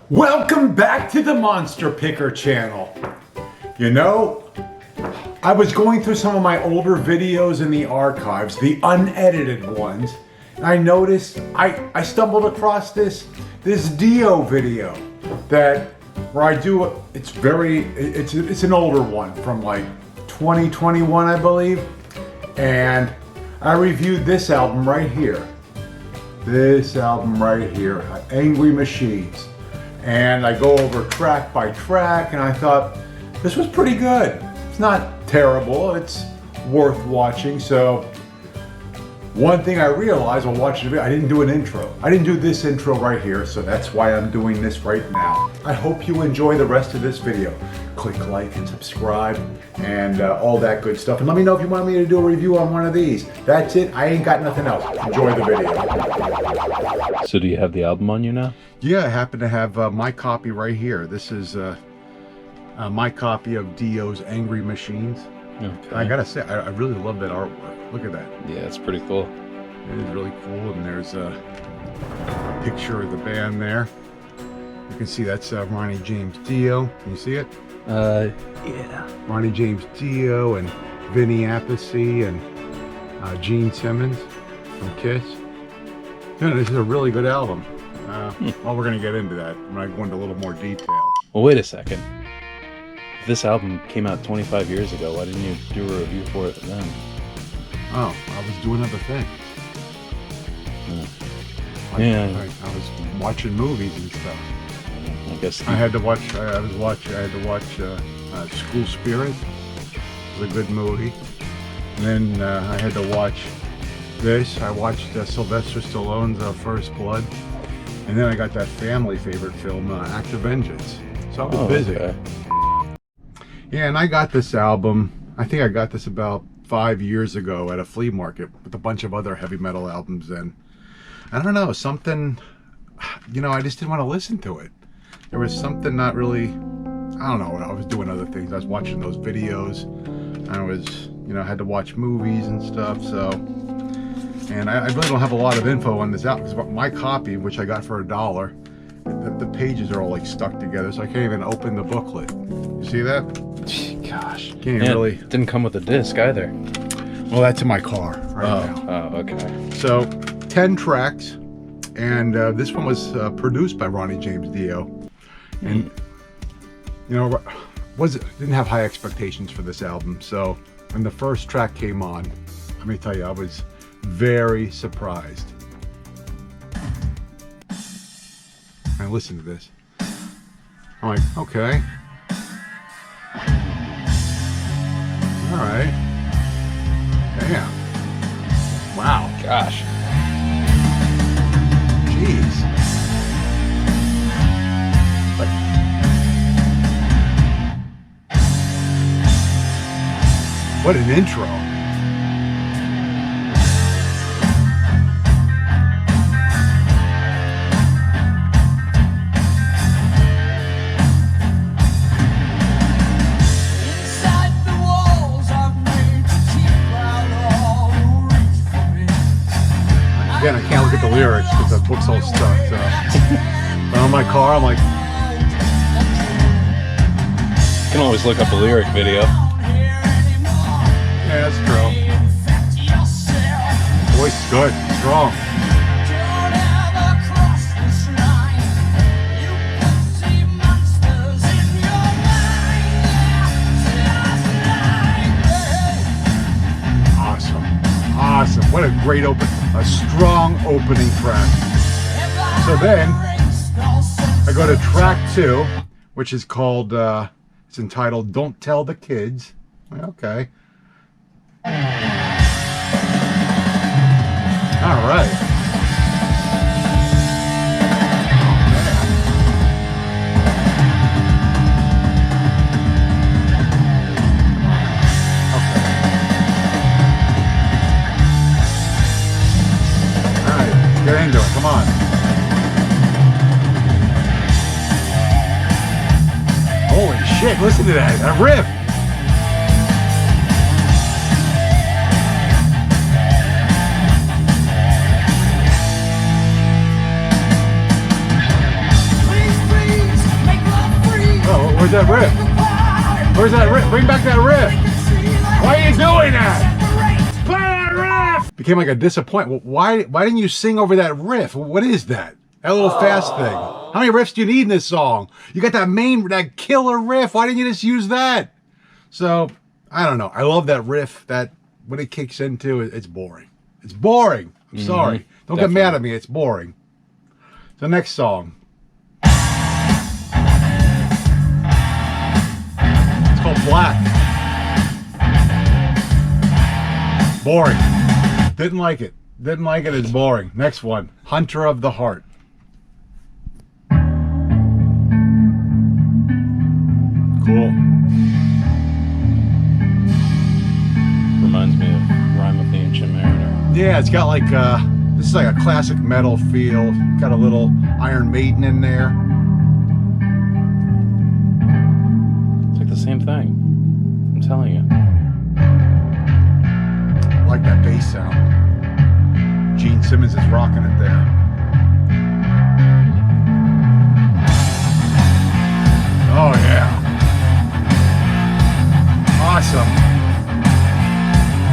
Welcome back to the Monster Picker channel. You know, I was going through some of my older videos in the archives, the unedited ones, and I noticed I stumbled across this DIO video where I do it's an older one from like 2021, I believe, and I reviewed this album right here. This album right here, Angry Machines. And I go over track by track, and I thought this was pretty good. It's not terrible, it's worth watching. So one thing I realized while watching the video, I didn't do an intro. I didn't do this intro right here, so that's why I'm doing this right now. I hope you enjoy the rest of this video. Click like and subscribe and all that good stuff. And let me know if you want me to do a review on one of these. That's it, I ain't got nothing else. Enjoy the video. So do you have the album on you now? Yeah, I happen to have my copy right here. This is my copy of DIO's Angry Machines. Okay. I gotta say, I really love that artwork. Look at that. Yeah, it's pretty cool. It is really cool, and there's a picture of the band there. You can see that's Ronnie James Dio. Can you see it? Yeah. Ronnie James Dio and Vinny Appice and Gene Simmons from Kiss. Yeah, this is a really good album. Well, we're gonna get into that when I go into a little more detail. Well, wait a second. If this album came out 25 years ago, why didn't you do a review for it then? Oh, I was doing other things. Yeah. I was watching movies and stuff. I guess I had to watch. I had to watch School Spirit. It was a good movie. And then I had to watch this. I watched Sylvester Stallone's First Blood. And then I got that family favorite film, Act of Vengeance. So I was busy. Okay. Yeah, and I got this album. I think I got this about 5 years ago at a flea market with a bunch of other heavy metal albums. And I don't know, something, you know, I just didn't want to listen to it. There was something not really, I don't know, I was doing other things. I was watching those videos. I was, you know, I had to watch movies and stuff, so. And I really don't have a lot of info on this album, because my copy, which I got for $1, the pages are all like stuck together, so I can't even open the booklet. You see that? Gosh. Can't really. It didn't come with a disc either. Well, that's in my car right now. Oh, okay. So, 10 tracks, and this one was produced by Ronnie James Dio. And, you know, didn't have high expectations for this album, so when the first track came on, let me tell you, I was very surprised. I listened to this. I'm like, okay. All right. Damn. Wow. Gosh. Jeez. Like, what an intro. Again, I can't look at the lyrics because the book's all stuck. So. But on my car, I'm like, You can always look up a lyric video. yeah, that's true. Voice is good, strong. Awesome. What a great a strong opening track. So then I go to track 2, which is called, it's entitled Don't Tell the Kids. Okay. All right. Get into it, come on. Holy shit, listen to that riff. Please, please. Where's that riff? Where's that riff? Bring back that riff. Why are you doing that? Play that riff! Became like a disappointment. Why didn't you sing over that riff? What is that? That little fast thing. How many riffs do you need in this song? You got that killer riff. Why didn't you just use that? So, I don't know. I love that riff. That when it kicks into, it's boring. It's boring. I'm sorry. Don't get mad at me. It's boring. The next song. It's called Black. Boring. Didn't like it. Didn't like it. It's boring. Next one. Hunter of the Heart. Cool. Reminds me of Rime of the Ancient Mariner. Yeah, it's got like this is like a classic metal feel. Got a little Iron Maiden in there. It's like the same thing. I'm telling you. I like that bass sound. Gene Simmons is rocking it there. Oh yeah. Awesome.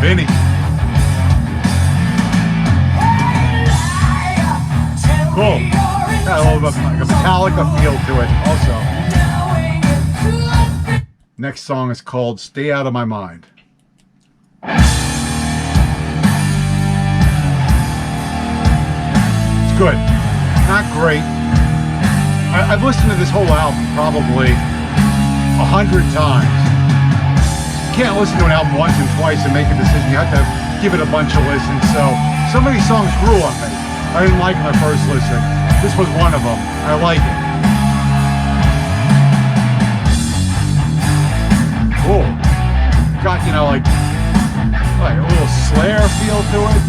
Vinny. Cool. Got a little bit like a Metallica feel to it also. Next song is called Stay Out of My Mind. It's good. Not great. I've listened to this whole album probably 100 times. You can't listen to an album once and twice and make a decision. You have to give it a bunch of listens. So many songs grew on me. I didn't like my first listen. This was one of them. I like it. Cool. Got, you know, like a little Slayer feel to it.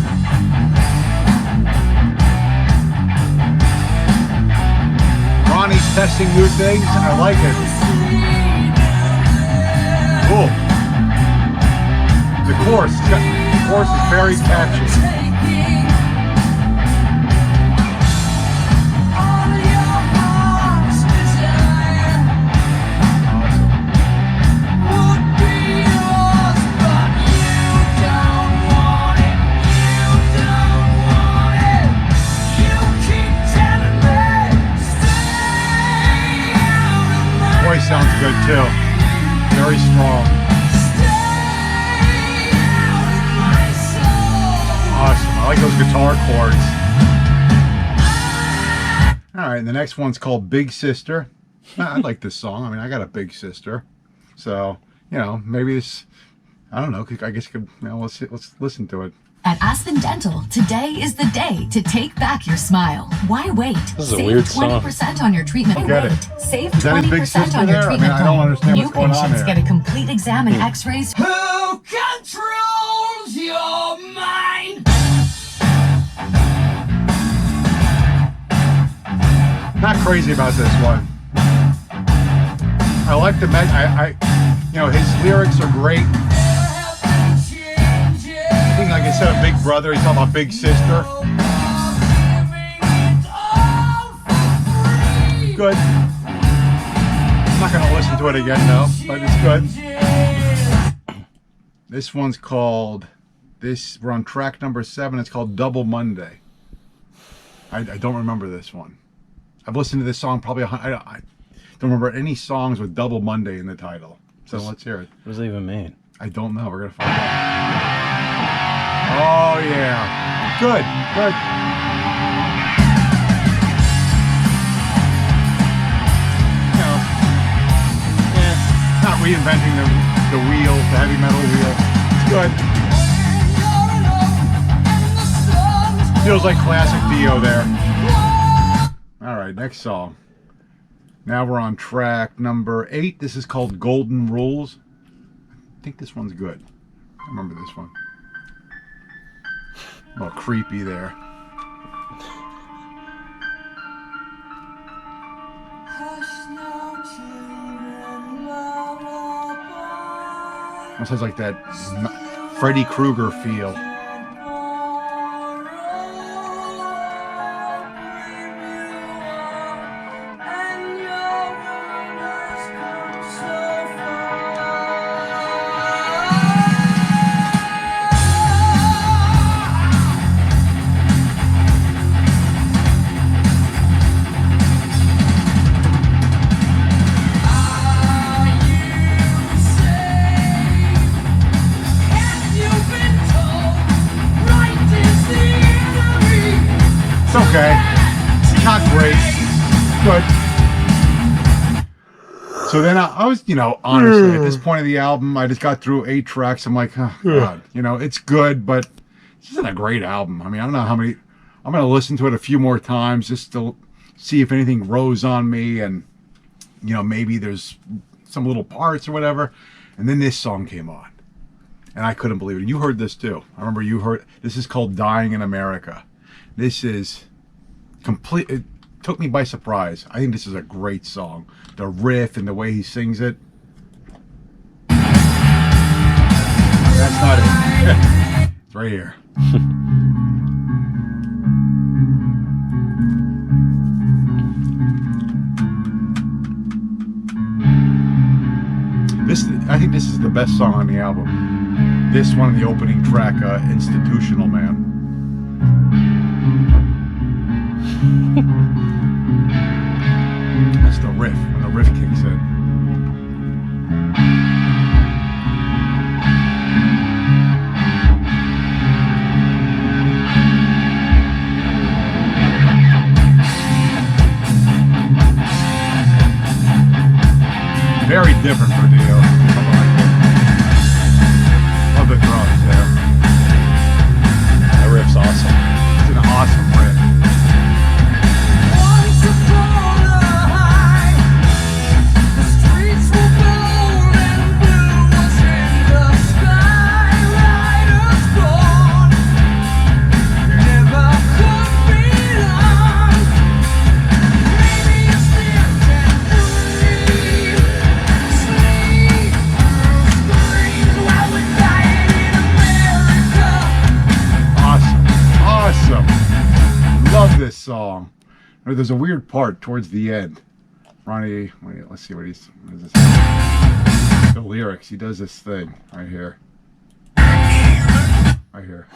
Ronnie's testing new things. I like it. Cool. The chorus is very catchy. Voice sounds good too. Very strong. Awesome. I like those guitar chords. Alright, and the next one's called Big Sister. I like this song. I mean, I got a big sister. So, you know, maybe this, I don't know, I guess you could, you know, let's listen to it. At Aspen Dental, today is the day to take back your smile. Why wait? This is a weird song. Save 20% on your treatment. Get it. Save Is that his big 20% sister on your there? I mean, treatment I don't understand New what's going on patients there. get a complete exam and x-rays. Who controls your mind? Not crazy about this one. I like the you know, his lyrics are great. I think, like I said, a big brother. He's talking about big sister. Good. I'm not gonna listen to it again though, but it's good. This one's called. We're on track number 7. It's called Double Monday. I don't remember this one. I've listened to this song probably I don't remember any songs with Double Monday in the title. So let's hear it. What does it even mean? I don't know. We're gonna find out. Oh yeah. Good. Good. You know, not reinventing the wheel, the heavy metal wheel. It's good. Feels like classic DIO there. Alright, next song. Now we're on track number 8. This is called Golden Rules. I think this one's good. I remember this one. A little creepy there. Almost has like that Freddy Krueger feel. So then I was, honestly, at this point of the album, I just got through 8 tracks. I'm like, oh, God, it's good, but this isn't a great album. I mean, I don't know how many. I'm going to listen to it a few more times just to see if anything grows on me, and maybe there's some little parts or whatever. And then this song came on, and I couldn't believe it. And you heard this too. I remember you heard. This is called "Dying in America." This is complete. It took me by surprise. I think this is a great song. The riff and the way he sings it. That's not it. It's right here. I think this is the best song on the album. This one, the opening track, Institutional Man. That's the riff, when the riff kicks in. Very different for DIO. Love the drums there. That riff's awesome. It's an awesome riff. Once upon a high, the streets were gold and blue was in the sky. Riders born, never could be long. Maybe you still can breathe, sleep through screams while we're dying in America. Awesome. Love this song. There's a weird part towards the end. Ronnie, let's see what is this? The lyrics. He does this thing right here. Right here.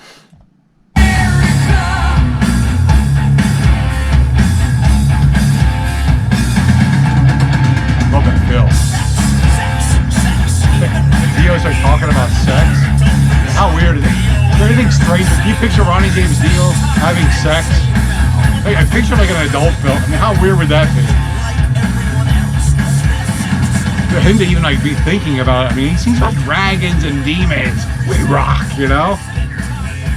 Love that feel. Dio starts talking about sex. How weird is it? Is there anything strange? Can you picture Ronnie James Dio having sex? Like, I picture like an adult film. I mean, how weird would that be? For him to even be thinking about it. I mean, he seems like dragons and demons. We rock,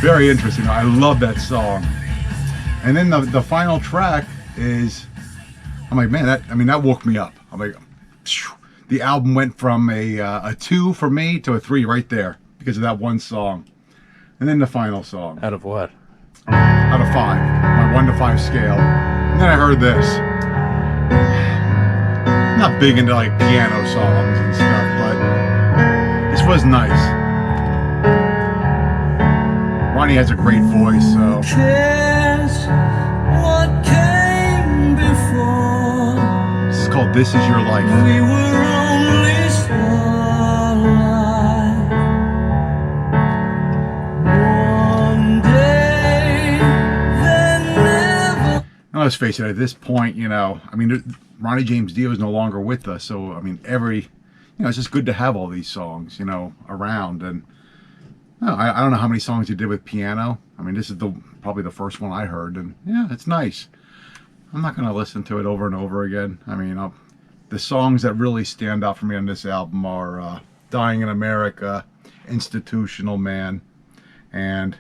Very interesting. I love that song. And then the final track is, I'm like, man, that woke me up. I'm like, phew. The album went from a 2 for me to a 3 right there because of that one song. And then the final song. Out of what? Out of 5. My 1 to 5 scale. And then I heard this. I'm not big into piano songs and stuff, but this was nice. Ronnie has a great voice, so. Cares what came before. This is called This Is Your Life. We were only starlight. One day, then never. Now, let's face it, at this point, Ronnie James Dio is no longer with us, so, it's just good to have all these songs, around, and I don't know how many songs he did with piano. I mean, this is probably the first one I heard, and yeah, it's nice. I'm not going to listen to it over and over again. I mean, the songs that really stand out for me on this album are Dying in America, Institutional Man, and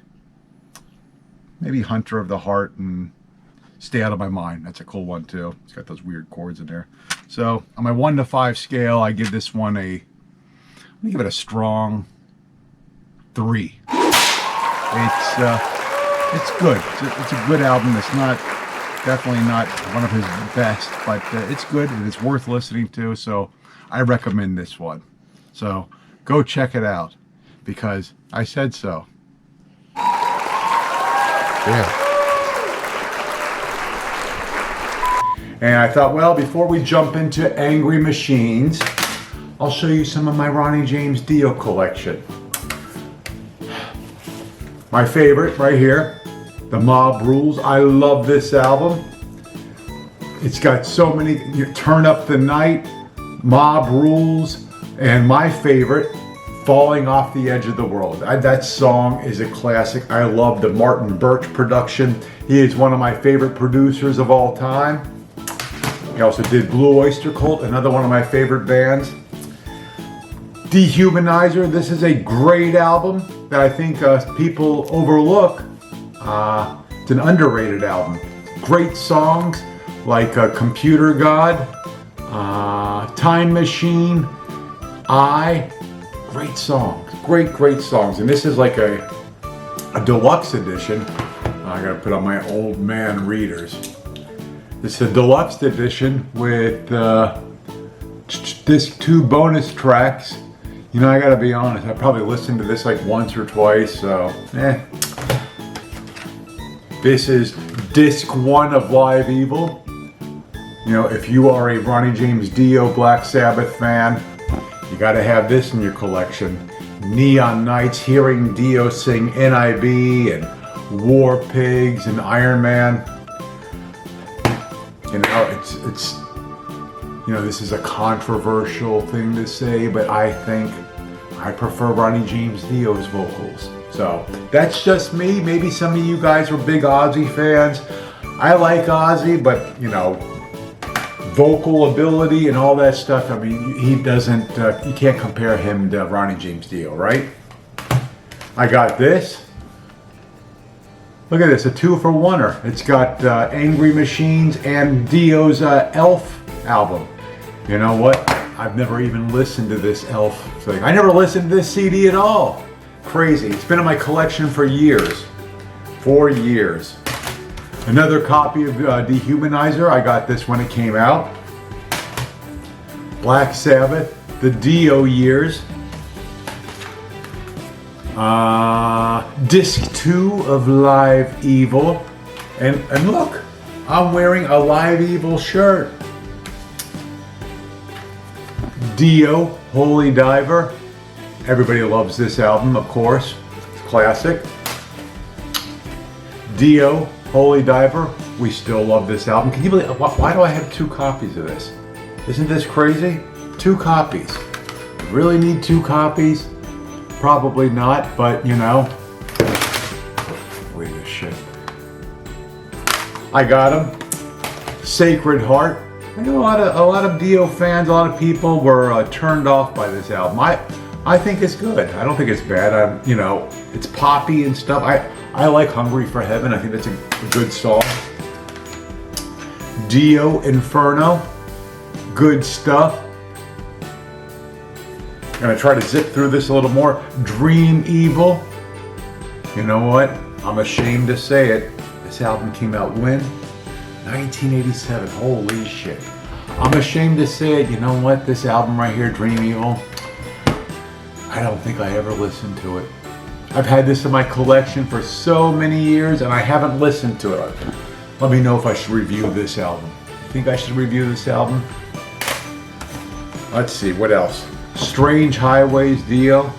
maybe Hunter of the Heart and Stay Out of My Mind. That's a cool one too. It's got those weird chords in there. So on my 1 to 5 scale, I give this one I'm gonna give it a strong 3. It's good. It's a good album. It's definitely not one of his best, but it's good and it's worth listening to. So I recommend this one. So go check it out because I said so. Yeah. And I thought, well, before we jump into Angry Machines, I'll show you some of my Ronnie James Dio collection. My favorite right here, The Mob Rules. I love this album. It's got so many, Turn Up the Night, Mob Rules, and my favorite, Falling Off the Edge of the World. That song is a classic. I love the Martin Birch production. He is one of my favorite producers of all time. He also did Blue Oyster Cult, another one of my favorite bands. Dehumanizer, this is a great album that I think people overlook. It's an underrated album. Great songs like Computer God, Time Machine, Great songs, great songs. And this is like a deluxe edition. I gotta put on my old man readers. This is a deluxe edition with disc 2 bonus tracks. You know, I gotta be honest, I probably listened to this like once or twice, so This is disc 1 of Live Evil. You know, if you are a Ronnie James Dio Black Sabbath fan, you gotta have this in your collection. Neon Nights, hearing Dio sing NIB and War Pigs and Iron Man. You know, it's you know, this is a controversial thing to say, but I think I prefer Ronnie James Dio's vocals. So that's just me. Maybe some of you guys are big Ozzy fans. I like Ozzy, but you know, vocal ability and all that stuff, I mean, he doesn't, you can't compare him to Ronnie James Dio, right? I got this. Look at this, a 2-for-1er. It's got Angry Machines and Dio's Elf album. You know what? I've never even listened to this Elf thing. I never listened to this CD at all. Crazy. It's been in my collection for years. 4 years. Another copy of Dehumanizer. I got this when it came out. Black Sabbath, the Dio years. Disc 2 of Live Evil. And look, I'm wearing a Live Evil shirt. Dio, Holy Diver. Everybody loves this album, of course. It's classic. Dio, Holy Diver. We still love this album. Can you believe, why do I have 2 copies of this? Isn't this crazy? 2 copies. Really need 2 copies? Probably not, but you know. Wait a shit. I got them. Sacred Heart. I know a lot of Dio fans, a lot of people were turned off by this album. I think it's good. I don't think it's bad. You know, it's poppy and stuff. I like Hungry for Heaven. I think that's a good song. Dio Inferno. Good stuff. I'm gonna try to zip through this a little more. Dream Evil. You know what? I'm ashamed to say it. This album came out when? 1987. Holy shit. I'm ashamed to say it. You know what? This album right here, Dream Evil, I don't think I ever listened to it. I've had this in my collection for so many years and I haven't listened to it. Let me know if I should review this album. You think I should review this album? Let's see, what else? Strange Highways, Dio.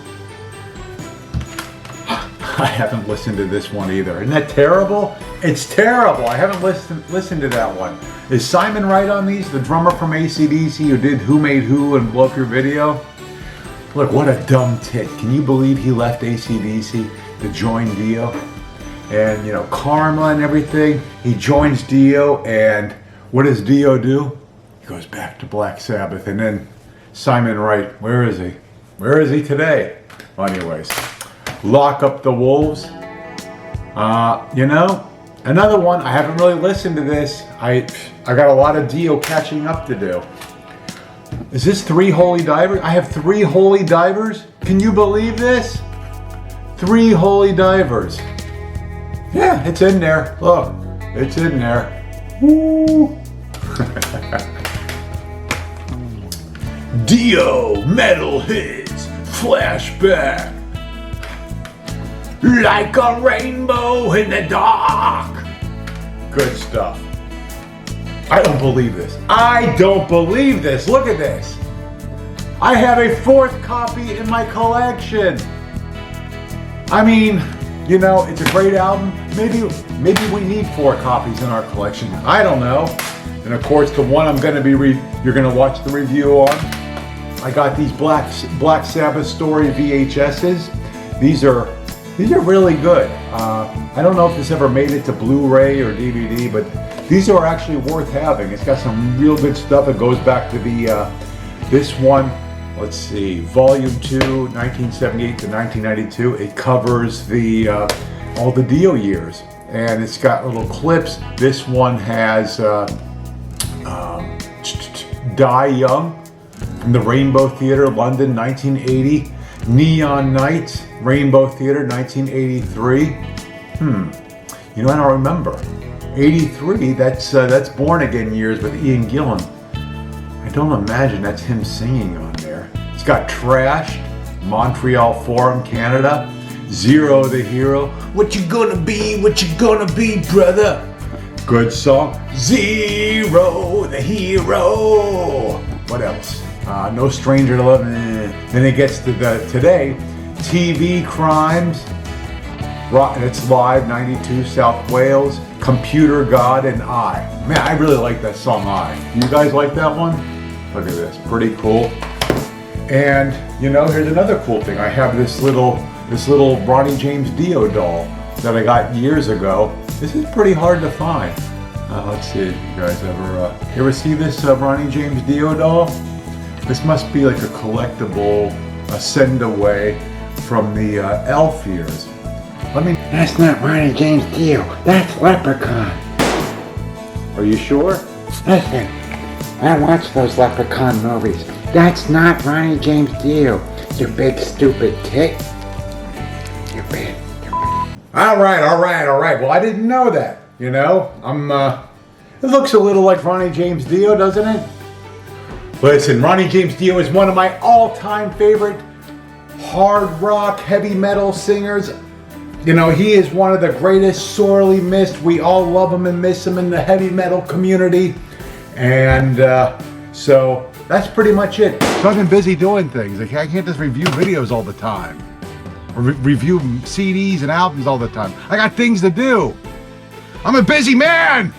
I haven't listened to this one either. Isn't that terrible? It's terrible. I haven't listened to that one. Is Simon Wright on these? The drummer from AC/DC who did Who Made Who and Blow Up Your Video? Look, what a dumb tit. Can you believe he left AC/DC to join Dio? And, you know, Karma and everything. He joins Dio, and what does Dio do? He goes back to Black Sabbath. And then Simon Wright, where is he? Where is he today? Well, anyways, Lock Up the Wolves. You know, another one. I haven't really listened to this. I got a lot of Dio catching up to do. Is this 3 Holy Divers? I have 3 Holy Divers? Can you believe this? 3 Holy Divers. Yeah, it's in there. Look, it's in there. Woo! Dio Metal Hits Flashback. Like a rainbow in the dark. Good stuff. I don't believe this. I don't believe this. Look at this. I have a 4th copy in my collection. I mean, you know, it's a great album. Maybe we need 4 copies in our collection. I don't know. And of course, the one I'm going to be you're going to watch the review on. I got these Black Sabbath Story VHSs. These are really good. I don't know if this ever made it to Blu-ray or DVD, but These are actually worth having. It's got some real good stuff. It goes back to the this one. Let's see, Volume 2, 1978 to 1992. It covers the all the Dio years, and it's got little clips. This one has DIO from the Rainbow Theatre, London, 1980. Neon Nights, Rainbow Theatre, 1983. You know, I don't remember. 83, that's Born Again years with Ian Gillan. I don't imagine that's him singing on there. It's got Trashed, Montreal Forum, Canada. Zero the Hero. What you gonna be, brother? Good song. Zero the Hero. What else? No Stranger to Love. Then it gets to today. TV Crimes. And it's live, 92, South Wales. Computer God and I. Man, I really like that song, I. You guys like that one? Look at this, pretty cool. And you know, here's another cool thing. I have this little Ronnie James Dio doll that I got years ago. This is pretty hard to find. Let's see, you guys ever see this Ronnie James Dio doll? This must be like a collectible, a send away from the Elf years. That's not Ronnie James Dio. That's Leprechaun. Are you sure? Listen, I watch those Leprechaun movies. That's not Ronnie James Dio. You big stupid tit. You big. All right. Well, I didn't know that. You know, it looks a little like Ronnie James Dio, doesn't it? Listen, Ronnie James Dio is one of my all-time favorite hard rock, heavy metal singers. You know, he is one of the greatest, sorely missed. We all love him and miss him in the heavy metal community. And so that's pretty much it. So I've been busy doing things. I can't just review videos all the time. Or review CDs and albums all the time. I got things to do. I'm a busy man!